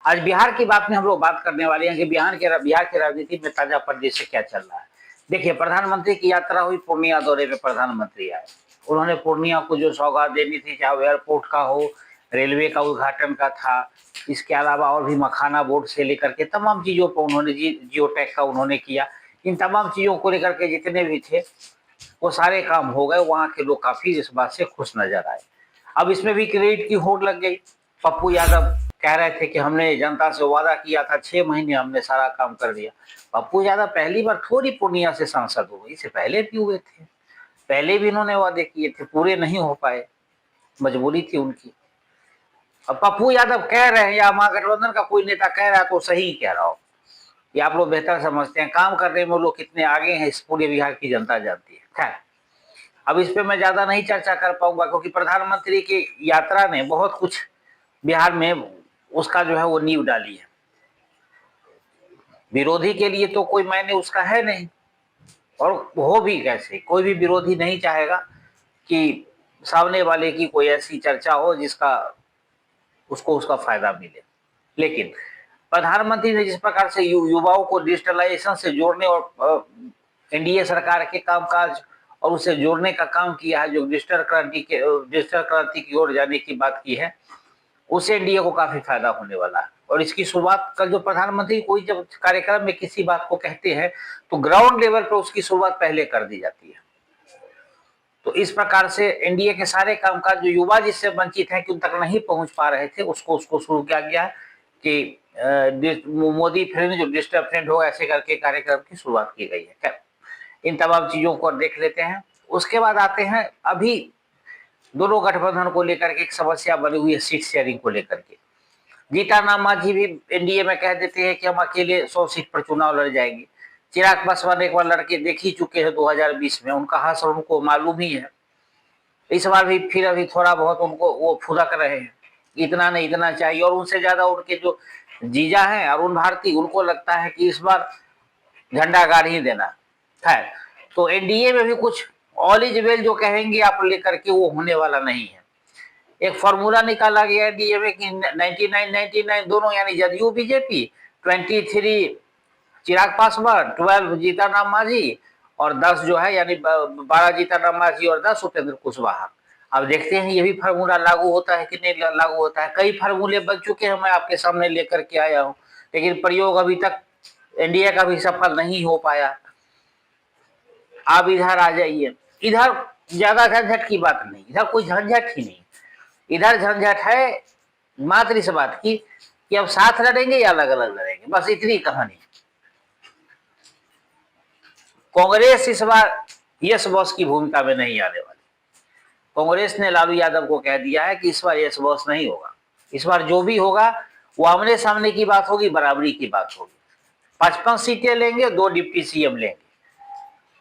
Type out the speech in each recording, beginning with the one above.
आज बिहार की बात में हम लोग बात करने वाले हैं कि बिहार के राजनीति में ताजा परिदृश्य क्या चल रहा है। देखिए, प्रधानमंत्री की यात्रा हुई, पूर्णिया दौरे में प्रधानमंत्री आए। उन्होंने पूर्णिया को जो सौगात देनी थी, चाहे वो एयरपोर्ट का हो, रेलवे का उद्घाटन का था, इसके अलावा और भी मखाना बोर्ड से लेकर के तमाम चीजों पर उन्होंने जियो टैग का उन्होंने किया। इन तमाम चीजों को लेकर के जितने भी थे वो सारे काम हो गए। वहां के लोग काफी इस बात से खुश नजर आए। अब इसमें भी क्रेडिट की होड़ लग गई। पप्पू यादव कह रहे थे कि हमने जनता से वादा किया था, 6 महीने हमने सारा काम कर दिया। पप्पू यादव पहली बार थोड़ी पूर्णिया से सांसद हुए, इससे पहले भी हुए थे। पहले भी इन्होंने वादे किए थे, पूरे नहीं हो पाए, मजबूरी थी उनकी। अब पप्पू यादव कह रहे हैं या महागठबंधन का कोई नेता कह रहा है तो सही कह रहा हो, ये आप लोग बेहतर समझते हैं। काम करने में लोग कितने आगे हैं इस पूरे बिहार की जनता जानती है। खैर, अब इस पे मैं ज्यादा नहीं चर्चा कर पाऊंगा क्योंकि प्रधानमंत्री की यात्रा ने बहुत कुछ बिहार में उसका जो है वो नींव डाली है। विरोधी के लिए तो कोई मायने उसका है नहीं, और हो भी कैसे, कोई भी विरोधी नहीं चाहेगा कि सामने वाले की कोई ऐसी चर्चा हो जिसका उसको उसका फायदा मिले। लेकिन प्रधानमंत्री ने जिस प्रकार से युवाओं को डिजिटलाइजेशन से जोड़ने और एनडीए सरकार के कामकाज और उसे जोड़ने का काम किया है, जो डिजिटल क्रांति की ओर जाने की बात की है, उससे एनडीए को काफी फायदा होने वाला है। और इसकी शुरुआत कल जो प्रधानमंत्री कोई जब कार्यक्रम में किसी बात को कहते हैं तो ग्राउंड लेवल पर उसकी शुरुआत पहले कर दी जाती है। तो इस प्रकार से एनडीए के सारे कामकाज जो युवा जिससे वंचित हैं कि उन तक नहीं पहुंच पा रहे थे, उसको शुरू किया गया है कि मोदी फ्रेंड जो डिजिटल फ्रेंड होगा, ऐसे करके कार्यक्रम की शुरुआत की गई है। खैर, इन तमाम चीजों को देख लेते हैं। उसके बाद आते हैं अभी दोनों गठबंधन को लेकर के एक समस्या बनी हुई है, सीट शेयरिंग को लेकर के। जीतन मांझी भी एनडीए में कह देते हैं कि हम अकेले 100 सीट पर चुनाव लड़ जाएंगे। चिराग पासवान एक बार लड़के देख ही चुके हैं 2020 में, उनका हासिल उनको मालूम ही है। इस बार भी फिर अभी थोड़ा बहुत उनको वो फुदक रहे हैं, इतना नहीं इतना चाहिए। और उनसे ज्यादा उनके जो जीजा हैं अरुण भारती, उनको लगता है कि इस बार झंडा गाड़ ही देना है। तो एनडीए में भी कुछ ऑल इज वेल जो कहेंगे आप लेकर के, वो होने वाला नहीं है। एक फॉर्मूला निकाला गया एनडीए में कि 99 दोनों, यानी जदयू बीजेपी, 23 चिराग पासवान, 12 जीतन राम मांझी और 10 जो है यानी 12 जीतन राम मांझी और 10 उपेंद्र कुशवाहा। अब देखते हैं ये भी फार्मूला लागू होता है कि नहीं लागू होता है। कई फार्मूले बन चुके हैं, मैं आपके सामने लेकर के आया हूं, लेकिन प्रयोग अभी तक एनडीए का भी सफल नहीं हो पाया। आप इधर आ जाइए, इधर ज्यादा झंझट की बात नहीं, इधर कोई झंझट ही नहीं। इधर झंझट है मात्र इस बात की कि अब साथ लड़ेंगे या अलग अलग लड़ेंगे, बस इतनी कहानी। कांग्रेस इस बार यस बॉस की भूमिका में नहीं आने वाली। कांग्रेस ने लालू यादव को कह दिया है कि इस बार यस बॉस नहीं होगा। इस बार जो भी होगा वो आमने सामने की बात होगी, बराबरी की बात होगी। 55 सीटें लेंगे, 2 डिप्टी सीएम लेंगे।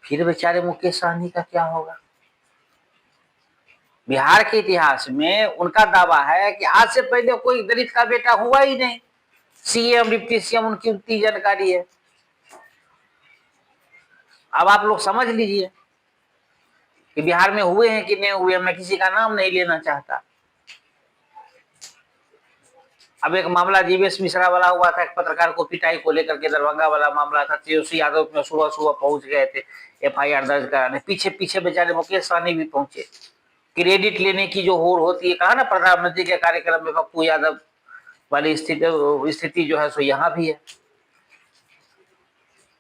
फिर बेचारे मुकेश सहनी का क्या होगा? बिहार के इतिहास में उनका दावा है कि आज से पहले कोई दलित का बेटा हुआ ही नहीं सीएम डिप्टी सीएम, उनकी उतनी जानकारी है। अब आप लोग समझ लीजिए कि बिहार में हुए हैं कि नहीं हुए। मैं किसी का नाम नहीं लेना चाहता। अब एक मामला जीवेश मिश्रा वाला हुआ था, एक पत्रकार को पिटाई को लेकर के, दरभंगा वाला मामला था। तेजस्वी यादव में सुबह सुबह पहुंच गए थे एफआईआर दर्ज कराने, पीछे पीछे बेचारे मुकेश सहनी भी पहुंचे। क्रेडिट लेने की जो होड़ होती है, कहा ना प्रधानमंत्री के कार्यक्रम में पप्पू यादव वाली स्थिति जो है सो यहाँ भी है।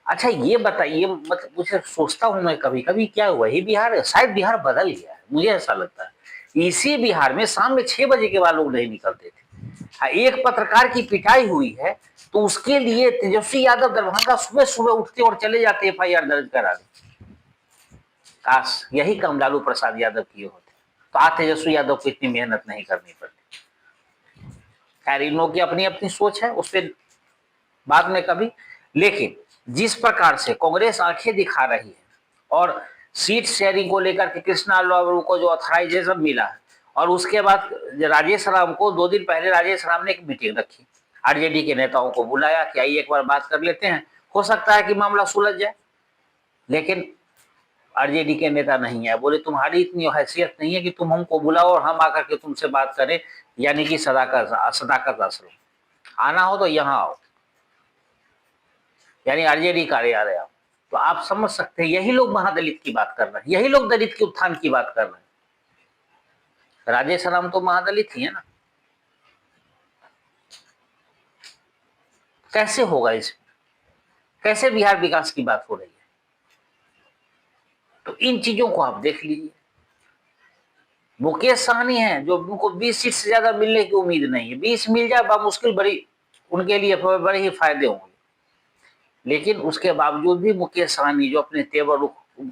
अच्छा ये बताइए, मतलब मुझे सोचता हूं मैं कभी कभी, क्या वही बिहार है? शायद बिहार बदल गया है, मुझे ऐसा लगता है। इसी बिहार में शाम में 6 बजे के बाद लोग नहीं निकलते थे। एक पत्रकार की पिटाई हुई है तो उसके लिए तेजस्वी यादव दरभंगा सुबह सुबह उठते और चले जाते एफआईआर दर्ज कराने। काश यही काम लालू प्रसाद यादव किए होते तो आज तेजस्वी यादव को इतनी मेहनत नहीं करनी पड़ती। खैर, इन लोगों की अपनी अपनी सोच है, उस पर बाद में कभी। लेकिन जिस प्रकार से कांग्रेस आंखें दिखा रही है और सीट शेयरिंग को लेकर के कृष्णा लाल को जो ऑथराइजेशन मिला है, और उसके बाद राजेश राम को 2 दिन पहले राजेश राम ने एक मीटिंग रखी, आरजेडी के नेताओं को बुलाया कि आइए एक बार बात कर लेते हैं, हो सकता है कि मामला सुलझ जाए। लेकिन आरजेडी के नेता नहीं है, बोले तुम्हारी इतनी हैसियत नहीं है कि तुम हमको बुलाओ और हम आकर के तुमसे बात करें, यानी कि सदाकत असलो। आना हो तो यहाँ आओ, यानी आरजेडी कार्यालय आओ। तो आप समझ सकते हैं, यही लोग महादलित की बात कर रहे हैं, यही लोग दलित के उत्थान की बात कर रहे हैं। राजेश राम तो महादलित ही है ना। कैसे होगा इसमें, कैसे बिहार विकास की बात हो रही है? तो इन चीजों को आप देख लीजिए। मुकेश सहनी है जो उनको 20 सीट से ज्यादा मिलने की उम्मीद नहीं है, 20 मिल जाए बामुश्किल बड़ी उनके लिए बड़े ही फायदे होंगे, लेकिन उसके बावजूद भी मुकेश सहनी जो अपने तेवर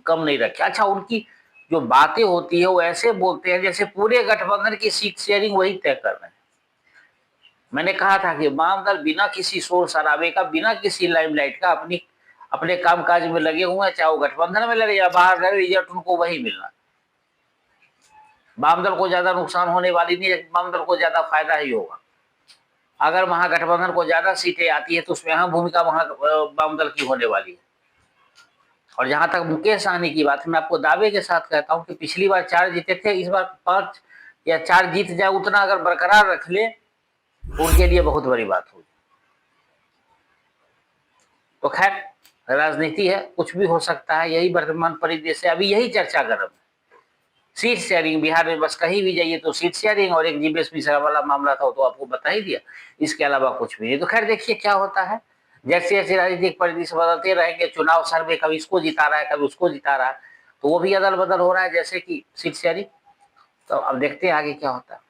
कम नहीं रखे। अच्छा, उनकी जो बातें होती है वो ऐसे बोलते हैं जैसे पूरे गठबंधन की सीट शेयरिंग वही तय कर रहे हैं। मैंने कहा था कि वाम दल बिना किसी शोर शराबे का, बिना किसी लाइमलाइट का अपने कामकाज में लगे हुए हैं, चाहे वो गठबंधन में लड़े या बाहर लड़े, रिजल्ट उनको वही मिलना। वाम दल को ज्यादा नुकसान होने वाली नहीं है, वाम दल को ज्यादा फायदा ही होगा। अगर महागठबंधन को ज्यादा सीटें आती है तो उसमें अहम भूमिका वहां वाम दल की होने वाली है। और जहां तक मुकेश सहनी की बात है, मैं आपको दावे के साथ कहता हूं कि पिछली बार 4 जीते थे, इस बार 5 या 4 जीत जाए, उतना अगर बरकरार रख ले उनके लिए बहुत बड़ी बात होगी। तो खैर, राजनीति है, कुछ भी हो सकता है, यही वर्तमान परिदृश्य है। अभी यही चर्चा गर्म है, सीट शेयरिंग। बिहार में बस कहीं भी जाइए तो सीट शेयरिंग, और एक जीवेश मिश्रा वाला मामला था तो आपको बता ही दिया, इसके अलावा कुछ भी नहीं। तो खैर देखिए क्या होता है, जैसे जैसे राजनीतिक परिदृश्य बदलते रहेंगे, चुनाव सर्वे कभी इसको जिता रहा है, कभी उसको जिता रहा है, तो वो भी अदल बदल हो रहा है, जैसे कि सीट शेयरिंग। तो अब देखते हैं आगे क्या होता है।